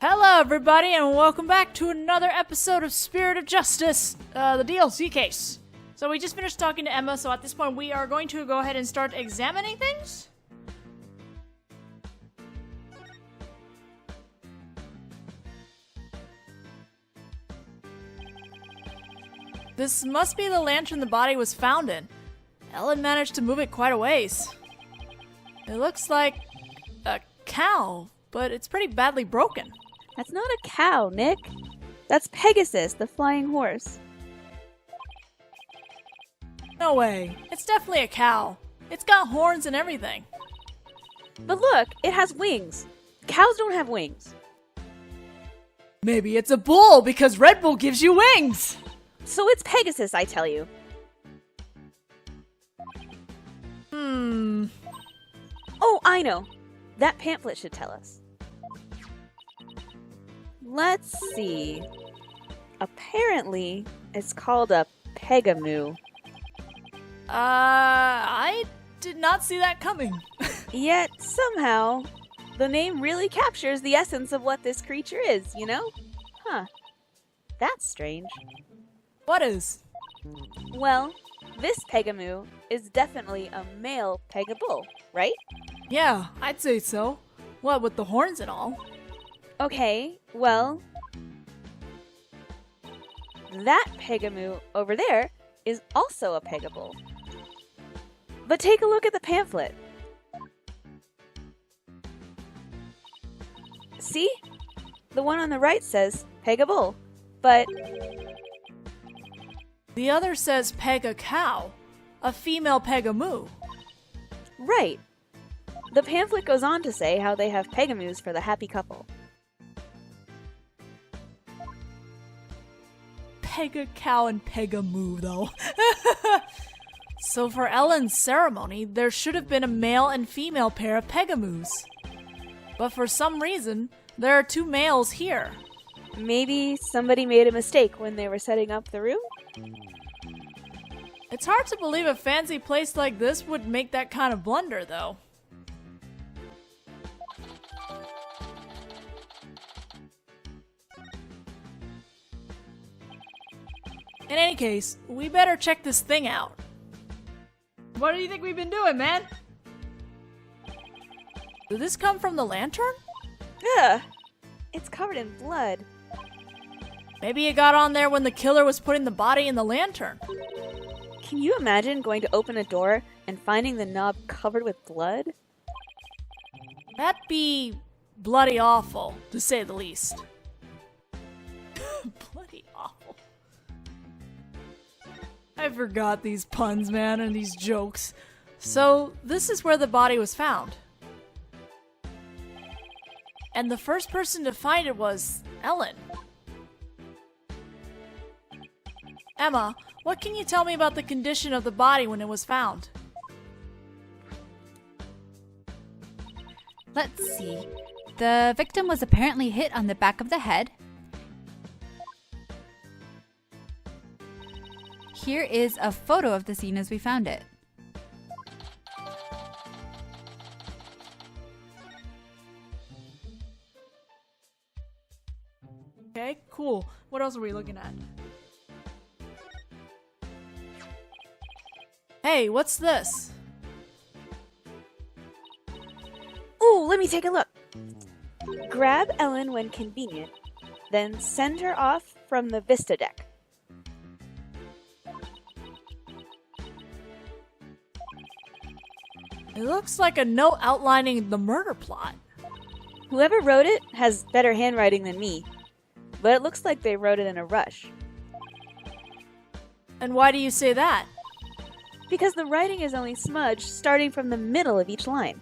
Hello everybody and welcome back to another episode of Spirit of Justice, the DLC case. So we just finished talking to Emma, so at this point we are going to go ahead and start examining things. This must be the lantern the body was found in. Ellen managed to move it quite a ways. It looks like a cow, but it's pretty badly broken. That's not a cow, Nick. That's Pegasus, the flying horse. No way. It's definitely a cow. It's got horns and everything. But look, it has wings. Cows don't have wings. Maybe it's a bull because Red Bull gives you wings. So it's Pegasus, I tell you. Oh, I know. That pamphlet should tell us. Let's see. Apparently, it's called a Pegamoo. I did not see that coming. Yet, somehow, the name really captures the essence of what this creature is, you know? Huh. That's strange. What is? Well, this Pegamoo is definitely a male Pegabull, right? Yeah, I'd say so. What, with the horns and all? Okay, well, that Pegamoo over there is also a Pegabull. But take a look at the pamphlet. See? The one on the right says Pegabull, but the other says Pega cow, a female Pegamoo. right. The pamphlet goes on to say how they have Pegamoos for the happy couple. Pega cow and Pegamoo, though. So for Ellen's ceremony, there should have been a male and female pair of Pegamoos. But for some reason, there are two males here. Maybe somebody made a mistake when they were setting up the room? It's hard to believe a fancy place like this would make that kind of blunder, though. In any case, we better check this thing out. What do you think we've been doing, man? Did this come from the lantern? Ugh! It's covered in blood. Maybe it got on there when the killer was putting the body in the lantern. Can you imagine going to open a door and finding the knob covered with blood? That'd be bloody awful, to say the least. Bloody awful. I forgot these puns, man, and these jokes. So, this is where the body was found. And the first person to find it was Ellen. Emma, what can you tell me about the condition of the body when it was found? Let's see. The victim was apparently hit on the back of the head. Here is a photo of the scene as we found it. Okay, cool. What else are we looking at? Hey, what's this? Ooh, let me take a look. Grab Ellen when convenient, then send her off from the Vista deck. It looks like a note outlining the murder plot. Whoever wrote it has better handwriting than me, but it looks like they wrote it in a rush. And why do you say that? Because the writing is only smudged starting from the middle of each line.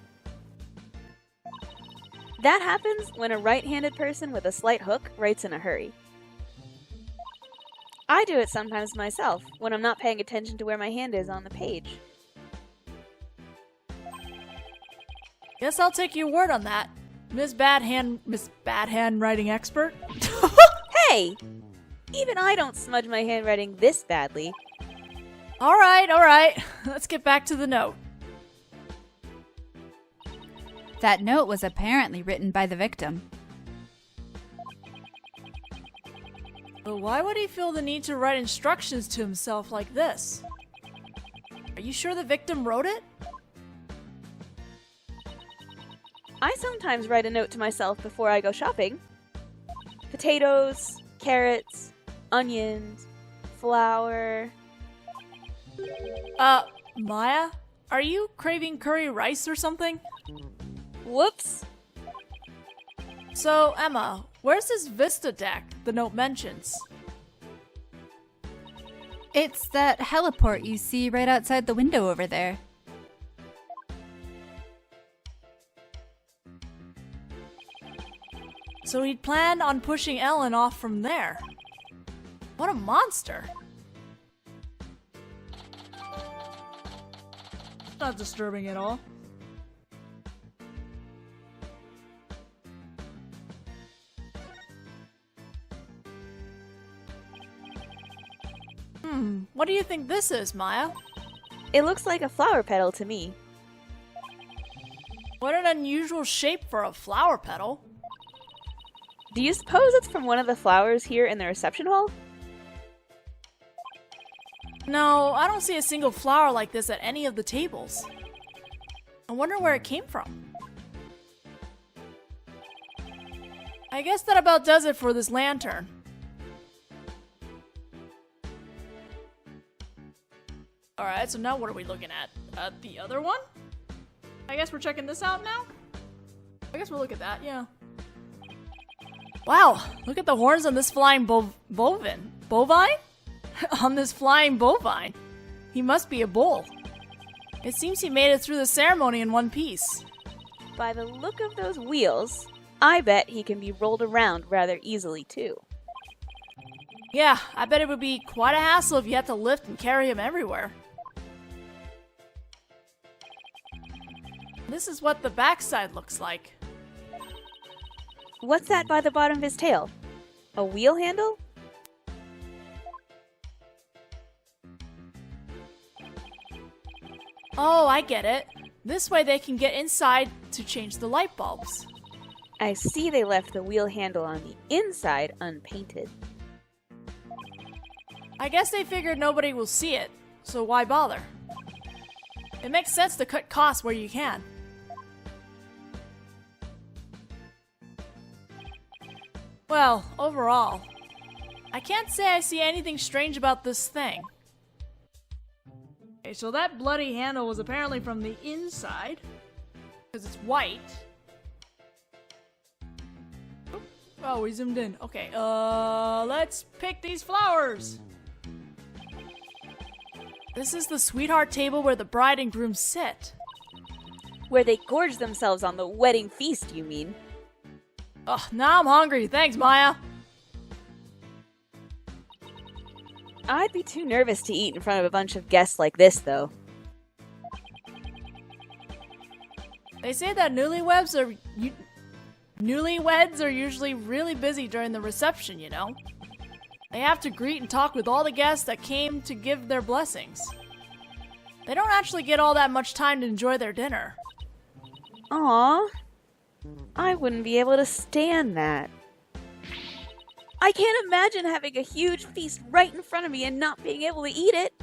That happens when a right-handed person with a slight hook writes in a hurry. I do it sometimes myself when I'm not paying attention to where my hand is on the page. Guess I'll take your word on that, Miss Bad Handwriting expert. Hey! Even I don't smudge my handwriting this badly. All right. Let's get back to the note. That note was apparently written by the victim. But why would he feel the need to write instructions to himself like this? Are you sure the victim wrote it? I sometimes write a note to myself before I go shopping. Potatoes, carrots, onions, flour. Maya? Are you craving curry rice or something? Whoops! So, Emma, where's this Vista deck the note mentions? It's that heliport you see right outside the window over there. So he'd planned on pushing Ellen off from there. What a monster! Not disturbing at all. What do you think this is, Maya? It looks like a flower petal to me. What an unusual shape for a flower petal. Do you suppose it's from one of the flowers here in the reception hall? No, I don't see a single flower like this at any of the tables. I wonder where it came from. I guess that about does it for this lantern. Alright, so now what are we looking at? The other one? I guess we're checking this out now? I guess we'll look at that, yeah. Wow, look at the horns on this flying bovine? On this flying bovine. He must be a bull. It seems he made it through the ceremony in one piece. By the look of those wheels, I bet he can be rolled around rather easily too. Yeah, I bet it would be quite a hassle if you had to lift and carry him everywhere. This is what the backside looks like. What's that by the bottom of his tail? A wheel handle? Oh, I get it. This way they can get inside to change the light bulbs. I see they left the wheel handle on the inside unpainted. I guess they figured nobody will see it, so why bother? It makes sense to cut costs where you can. Well, overall, I can't say I see anything strange about this thing. Okay, so that bloody handle was apparently from the inside, because it's white. Oh, we zoomed in. Okay, let's pick these flowers. This is the sweetheart table where the bride and groom sit. Where they gorge themselves on the wedding feast, you mean? Ugh, now I'm hungry. Thanks, Maya. I'd be too nervous to eat in front of a bunch of guests like this, though. They say that newlyweds are usually really busy during the reception, you know? They have to greet and talk with all the guests that came to give their blessings. They don't actually get all that much time to enjoy their dinner. Aww. I wouldn't be able to stand that. I can't imagine having a huge feast right in front of me and not being able to eat it.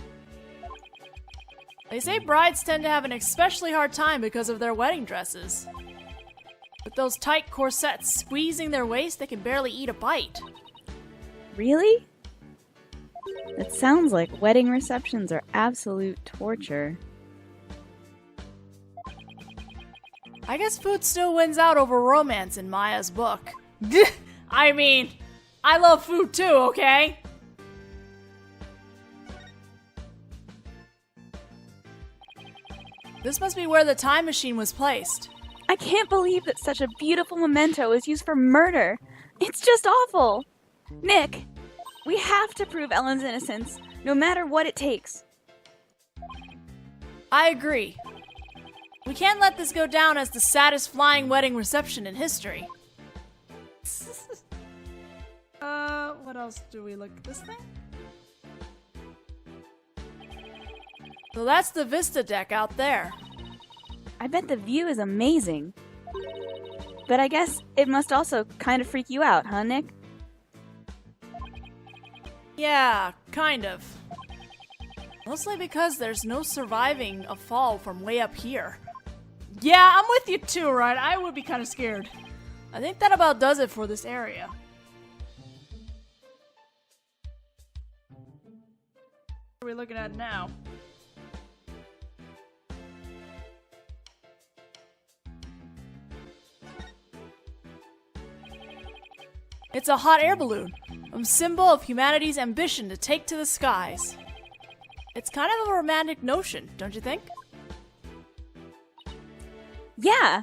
They say brides tend to have an especially hard time because of their wedding dresses. With those tight corsets squeezing their waist, they can barely eat a bite. Really? It sounds like wedding receptions are absolute torture. I guess food still wins out over romance in Maya's book. I mean, I love food too, okay? This must be where the time machine was placed. I can't believe that such a beautiful memento is used for murder. It's just awful. Nick, we have to prove Ellen's innocence, no matter what it takes. I agree. We can't let this go down as the saddest flying wedding reception in history. What else do we look at this thing? So that's the Vista deck out there. I bet the view is amazing. But I guess it must also kind of freak you out, huh, Nick? Yeah, kind of. Mostly because there's no surviving a fall from way up here. Yeah, I'm with you too, right? I would be kind of scared. I think that about does it for this area. What are we looking at now? It's a hot air balloon, a symbol of humanity's ambition to take to the skies. It's kind of a romantic notion, don't you think? Yeah,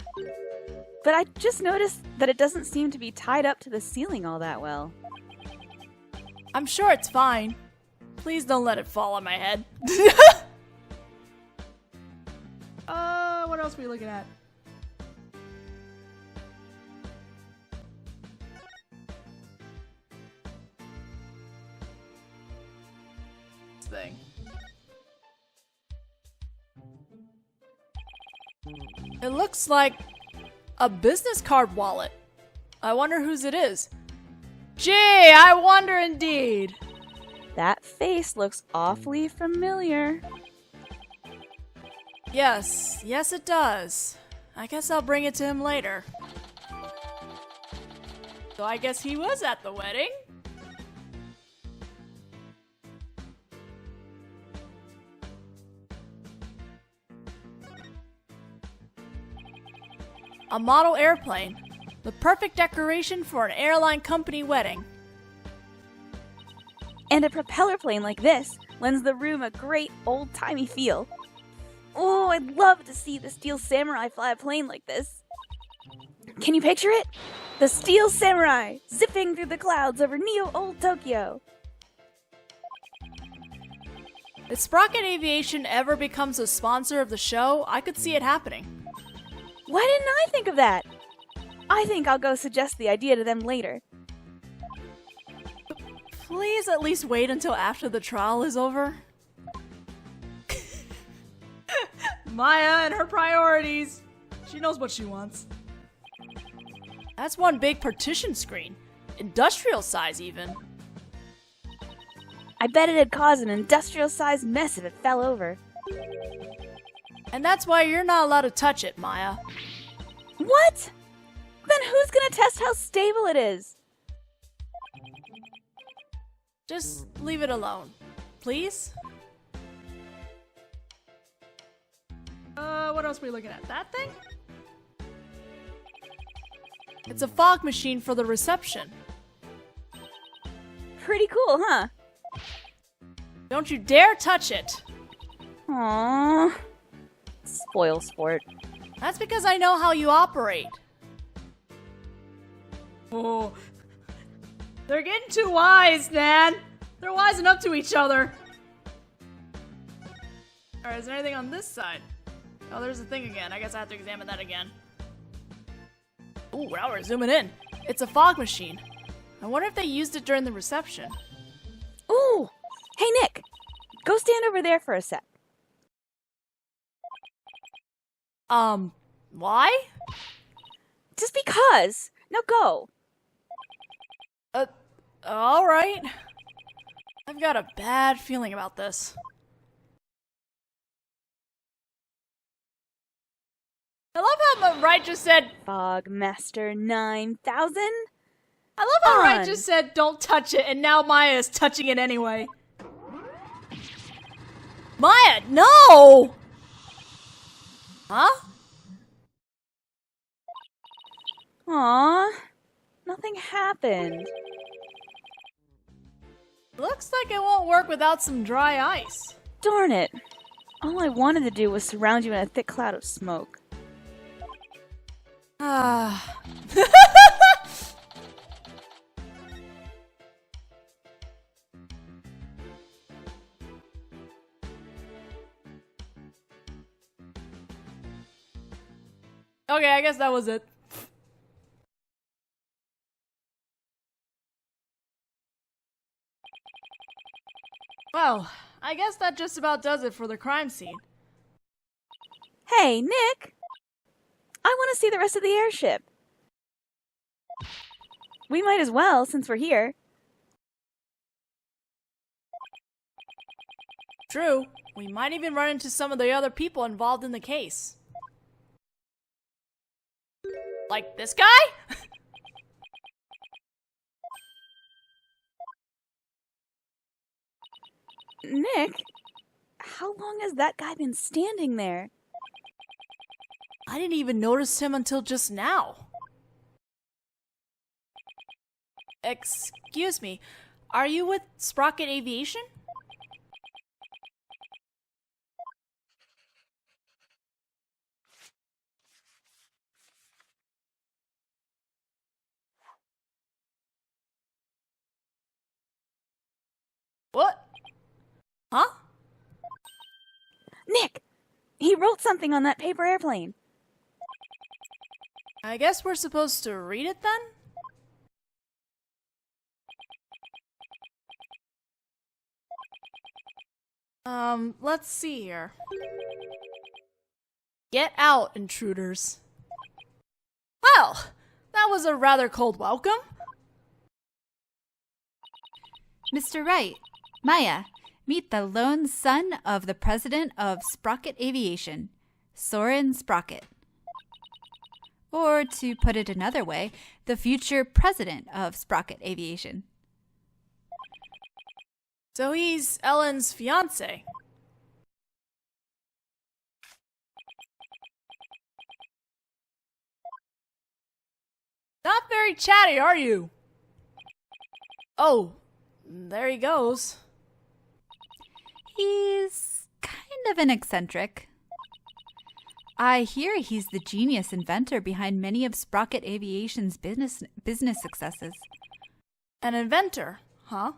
but I just noticed that it doesn't seem to be tied up to the ceiling all that well. I'm sure it's fine. Please don't let it fall on my head. What else are we looking at? This thing. It looks like a business card wallet. I wonder whose it is. Gee, I wonder indeed. That face looks awfully familiar. Yes, it does. I guess I'll bring it to him later. So I guess he was at the wedding? A model airplane. The perfect decoration for an airline company wedding. And a propeller plane like this lends the room a great old-timey feel. Oh, I'd love to see the Steel Samurai fly a plane like this. Can you picture it? The Steel Samurai zipping through the clouds over neo-old Tokyo. If Sprocket Aviation ever becomes a sponsor of the show, I could see it happening. Why didn't I think of that? I think I'll go suggest the idea to them later. Please at least wait until after the trial is over. Maya and her priorities. She knows what she wants. That's one big partition screen. Industrial size even. I bet it'd cause an industrial-sized mess if it fell over. And that's why you're not allowed to touch it, Maya. What? Then who's gonna test how stable it is? Just leave it alone. Please? What else are we looking at? That thing? It's a fog machine for the reception. Pretty cool, huh? Don't you dare touch it! Aww. Spoil sport. That's because I know how you operate. Oh. They're getting too wise, man! They're wising up to each other! Alright, is there anything on this side? Oh, there's a thing again. I guess I have to examine that again. Ooh, now we're zooming in. It's a fog machine. I wonder if they used it during the reception. Ooh! Hey, Nick! Go stand over there for a sec. Why? Just because! Now go! Alright. I've got a bad feeling about this. I love how Wright just said, Fogmaster 9000? I love how Wright just said, don't touch it, and now Maya is touching it anyway. Maya, no! Huh? Aww. Nothing happened. Looks like it won't work without some dry ice. Darn it. All I wanted to do was surround you in a thick cloud of smoke. Ah. Okay, I guess that was it. Well, I guess that just about does it for the crime scene. Hey, Nick! I want to see the rest of the airship. We might as well, since we're here. True. We might even run into some of the other people involved in the case. Like this guy? Nick, how long has that guy been standing there? I didn't even notice him until just now. Excuse me, are you with Sprocket Aviation? What? Huh? Nick, he wrote something on that paper airplane. I guess we're supposed to read it then? Let's see here. Get out, intruders. Well, that was a rather cold welcome. Mr. Wright, Maya, meet the lone son of the president of Sprocket Aviation, Soren Sprocket. Or, to put it another way, the future president of Sprocket Aviation. So he's Ellen's fiancé. Not very chatty, are you? Oh, there he goes. He's kind of an eccentric. I hear he's the genius inventor behind many of Sprocket Aviation's business successes. An inventor, huh?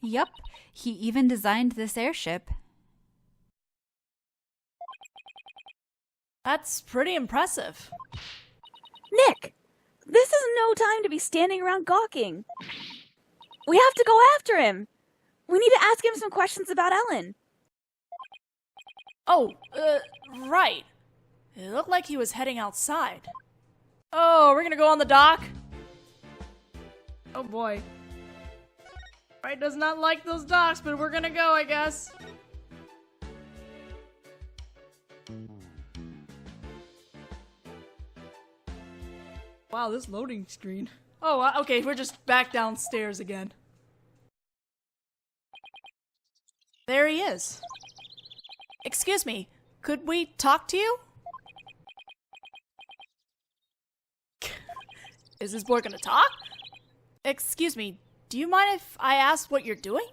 Yup, he even designed this airship. That's pretty impressive. Nick, this is no time to be standing around gawking. We have to go after him. We need to ask him some questions about Ellen. Oh, right. It looked like he was heading outside. Oh, we're gonna go on the dock? Oh boy. Right, does not like those docks, but we're gonna go, I guess. Wow, this loading screen. Oh, okay, we're just back downstairs again. There he is. Excuse me, could we talk to you? Is this boy gonna talk? Excuse me, do you mind if I ask what you're doing?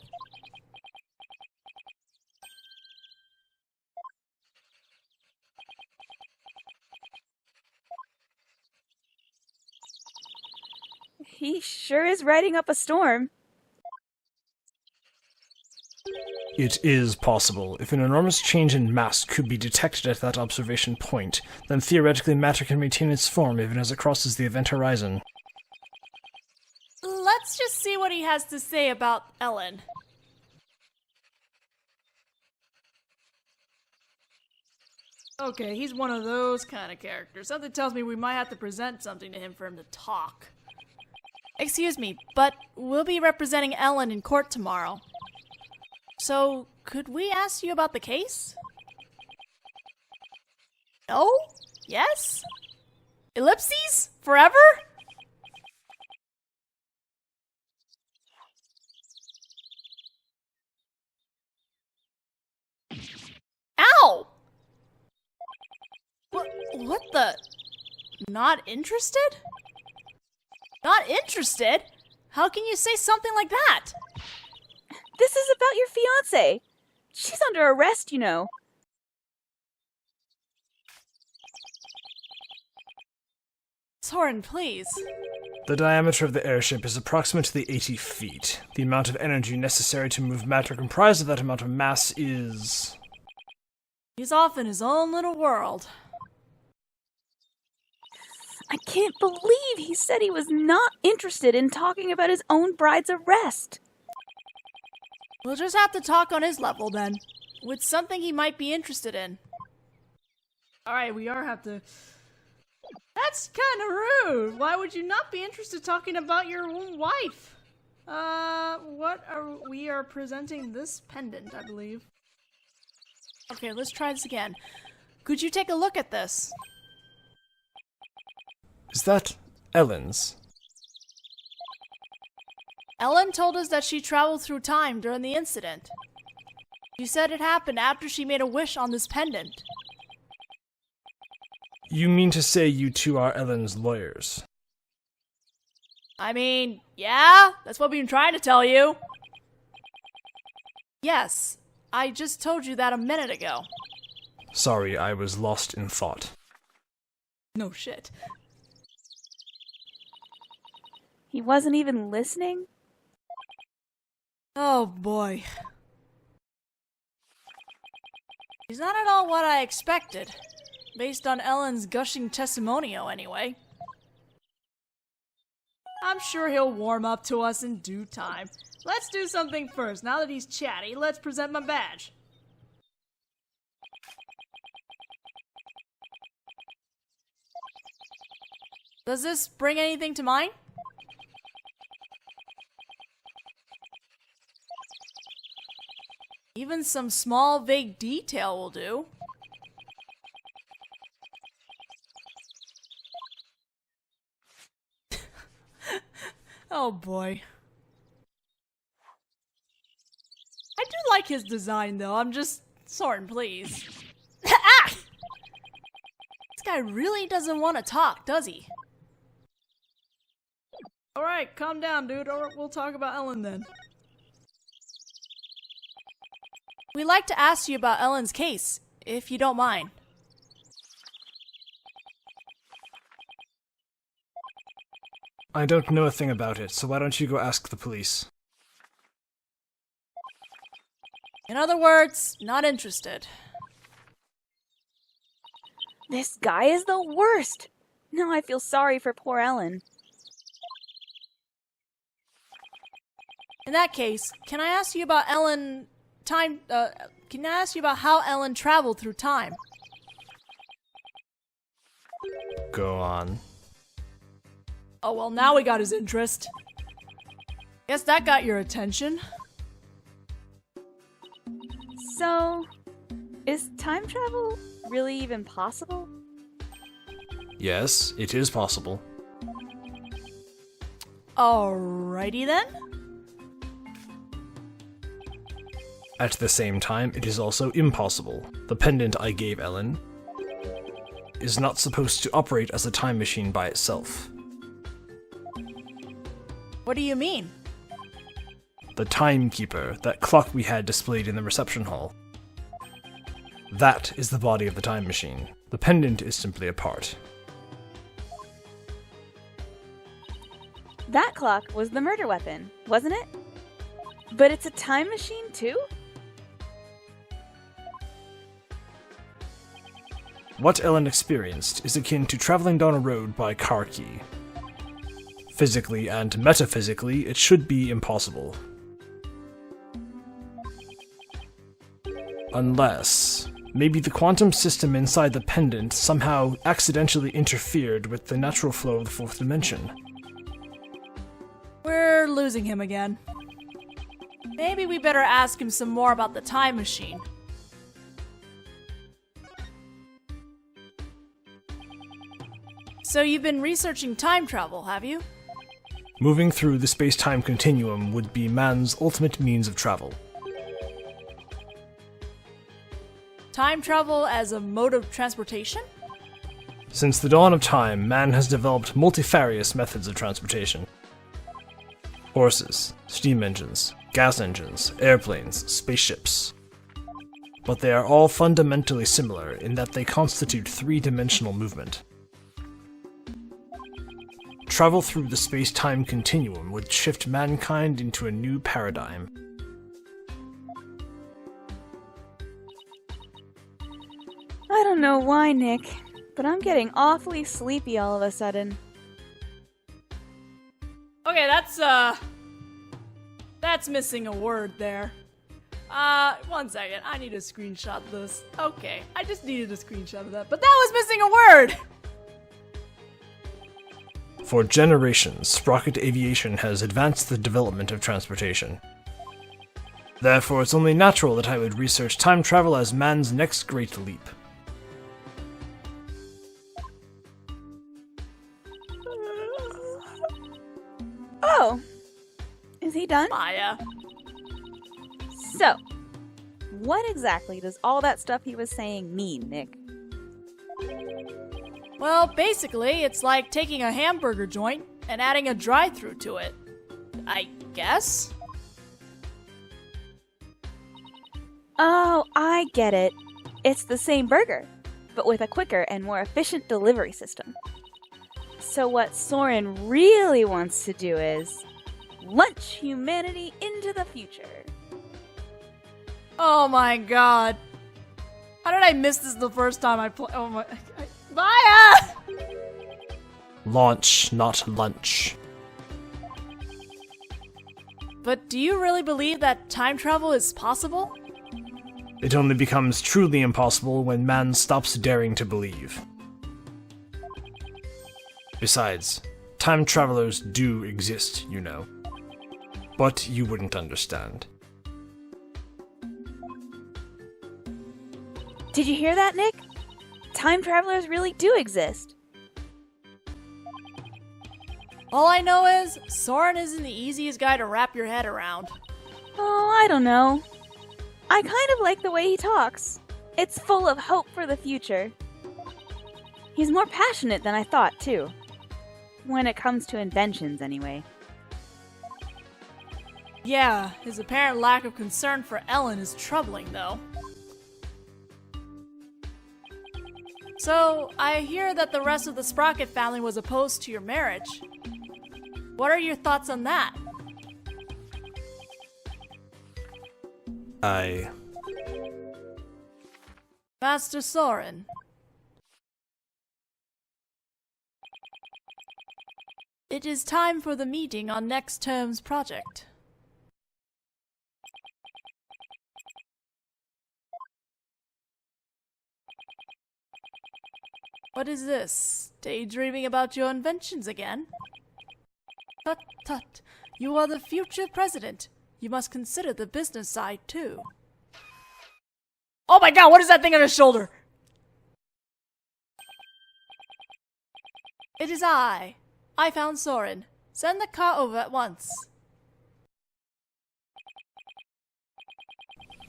He sure is riding up a storm. It is possible. If an enormous change in mass could be detected at that observation point, then theoretically matter can maintain its form even as it crosses the event horizon. Let's just see what he has to say about Ellen. Okay, he's one of those kind of characters. Something tells me we might have to present something to him for him to talk. Excuse me, but we'll be representing Ellen in court tomorrow. So, could we ask you about the case? No? Yes? Ellipses? Forever? Ow! What the? Not interested? Not interested? How can you say something like that? This is about your fiancée. She's under arrest, you know. Soren, please. The diameter of the airship is approximately 80 feet. The amount of energy necessary to move matter comprised of that amount of mass is... He's off in his own little world. I can't believe he said he was not interested in talking about his own bride's arrest. We'll just have to talk on his level then, with something he might be interested in. Alright, we have to... That's kind of rude. Why would you not be interested talking about your own wife? We are presenting this pendant, I believe. Okay, let's try this again. Could you take a look at this? Is that Ellen's? Ellen told us that she traveled through time during the incident. She said it happened after she made a wish on this pendant. You mean to say you two are Ellen's lawyers? I mean, yeah, that's what we've been trying to tell you. Yes, I just told you that a minute ago. Sorry, I was lost in thought. No shit. He wasn't even listening? Oh boy. He's not at all what I expected, based on Ellen's gushing testimonial anyway. I'm sure he'll warm up to us in due time. Let's do something first. Now that he's chatty, let's present my badge. Does this bring anything to mind? Even some small, vague detail will do. Oh boy. I do like his design though, I'm just... Soren, please. Ah! This guy really doesn't want to talk, does he? Alright, calm down, dude, or we'll talk about Ellen then. We'd like to ask you about Ellen's case, if you don't mind. I don't know a thing about it, so why don't you go ask the police? In other words, not interested. This guy is the worst! Now I feel sorry for poor Ellen. In that case, can I ask you about can I ask you about how Ellen traveled through time? Go on. Oh well, now we got his interest. Guess that got your attention. So, is time travel really even possible? Yes, it is possible. Alrighty then. At the same time, it is also impossible. The pendant I gave Ellen is not supposed to operate as a time machine by itself. What do you mean? The timekeeper, that clock we had displayed in the reception hall. That is the body of the time machine. The pendant is simply a part. That clock was the murder weapon, wasn't it? But it's a time machine too? What Ellen experienced is akin to traveling down a road by car key. Physically and metaphysically, it should be impossible. Unless, maybe the quantum system inside the pendant somehow accidentally interfered with the natural flow of the fourth dimension. We're losing him again. Maybe we better ask him some more about the time machine. So you've been researching time travel, have you? Moving through the space-time continuum would be man's ultimate means of travel. Time travel as a mode of transportation? Since the dawn of time, man has developed multifarious methods of transportation. Horses, steam engines, gas engines, airplanes, spaceships. But they are all fundamentally similar in that they constitute three-dimensional movement. Travel through the space-time continuum would shift mankind into a new paradigm. I don't know why, Nick, but I'm getting awfully sleepy all of a sudden. Okay, that's missing a word there. 1 second, I need to screenshot this. Okay, I just needed a screenshot of that, but that was missing a word! For generations, Sprocket Aviation has advanced the development of transportation. Therefore, it's only natural that I would research time travel as man's next great leap. Oh, is he done? Maya. So, what exactly does all that stuff he was saying mean, Nick? Well, basically, it's like taking a hamburger joint and adding a drive-thru to it. I guess? Oh, I get it. It's the same burger, but with a quicker and more efficient delivery system. So what Soren really wants to do is launch humanity into the future. Oh my god. How did I miss this the first time I played? Oh my... Maya! Launch, not lunch. But do you really believe that time travel is possible? It only becomes truly impossible when man stops daring to believe. Besides, time travelers do exist, you know. But you wouldn't understand. Did you hear that, Nick? Time travelers really do exist. All I know is, Soren isn't the easiest guy to wrap your head around. Oh, I don't know. I kind of like the way he talks. It's full of hope for the future. He's more passionate than I thought, too. When it comes to inventions, anyway. Yeah, his apparent lack of concern for Ellen is troubling, though. So, I hear that the rest of the Sprocket family was opposed to your marriage. What are your thoughts on that? Master Soren. It is time for the meeting on next term's project. What is this? Daydreaming about your inventions again? Tut tut. You are the future president. You must consider the business side too. Oh my god, what is that thing on his shoulder? It is I. I found Soren. Send the car over at once.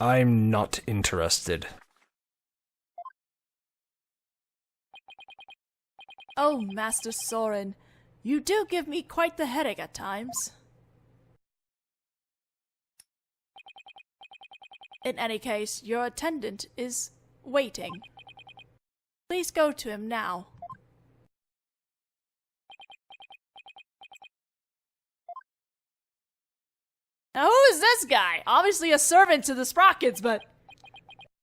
I'm not interested. Oh, Master Soren, you do give me quite the headache at times. In any case, your attendant is waiting. Please go to him now. Now who is this guy? Obviously a servant to the Sprockets, but...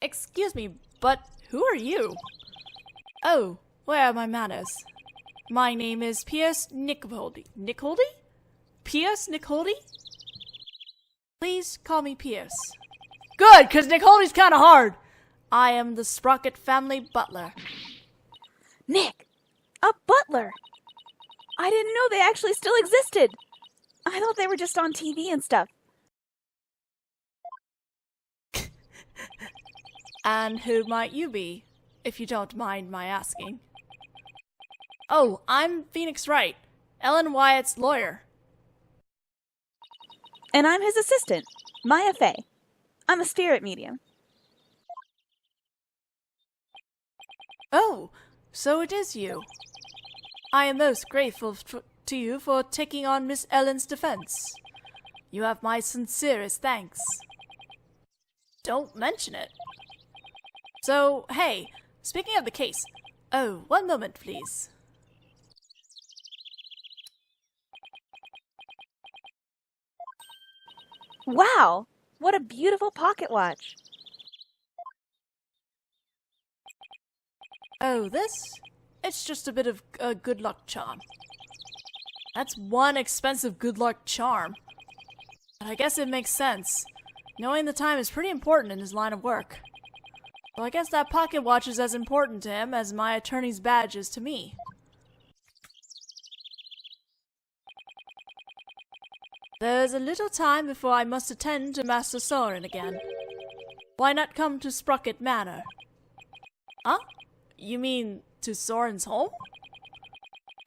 Excuse me, but who are you? Oh, where are my manners? My name is Pierce Nicholdy. Nicholdy? Pierce Nicholdy? Please call me Pierce. Good, because Nicholdy's kind of hard. I am the Sprocket family butler. Nick, a butler! I didn't know they actually still existed. I thought they were just on TV and stuff. And who might you be, if you don't mind my asking? Oh, I'm Phoenix Wright, Ellen Wyatt's lawyer. And I'm his assistant, Maya Fey. I'm a spirit medium. Oh, so it is you. I am most grateful to you for taking on Miss Ellen's defense. You have my sincerest thanks. Don't mention it. So, hey, speaking of the case, oh, one moment, please. Wow, what a beautiful pocket watch. Oh, this? It's just a bit of a good luck charm. That's one expensive good luck charm. But I guess it makes sense. Knowing the time is pretty important in his line of work. Well, I guess that pocket watch is as important to him as my attorney's badge is to me. There's a little time before I must attend to Master Soren again. Why not come to Sprocket Manor? Huh? You mean to Soren's home?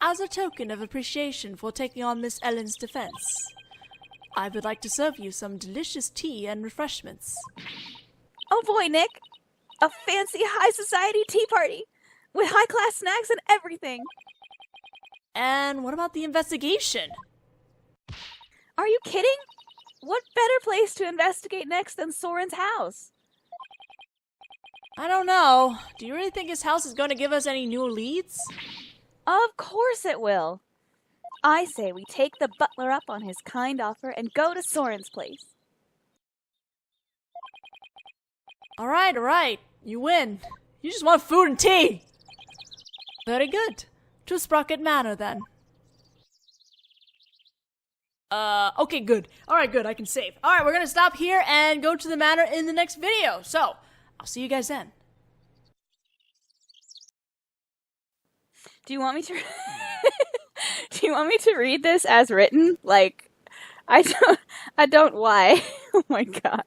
As a token of appreciation for taking on Miss Ellen's defense, I would like to serve you some delicious tea and refreshments. Oh boy, Nick! A fancy high society tea party! With high-class snacks and everything! And what about the investigation? Are you kidding? What better place to investigate next than Soren's house? I don't know. Do you really think his house is going to give us any new leads? Of course it will. I say we take the butler up on his kind offer and go to Soren's place. Alright. You win. You just want food and tea. Very good. To Sprocket Manor, then. Okay, good. Alright, good. I can save. Alright, we're gonna stop here and go to the manor in the next video. So, I'll see you guys then. Do you want me to Do you want me to read this as written? Like, I don't why. Oh my god.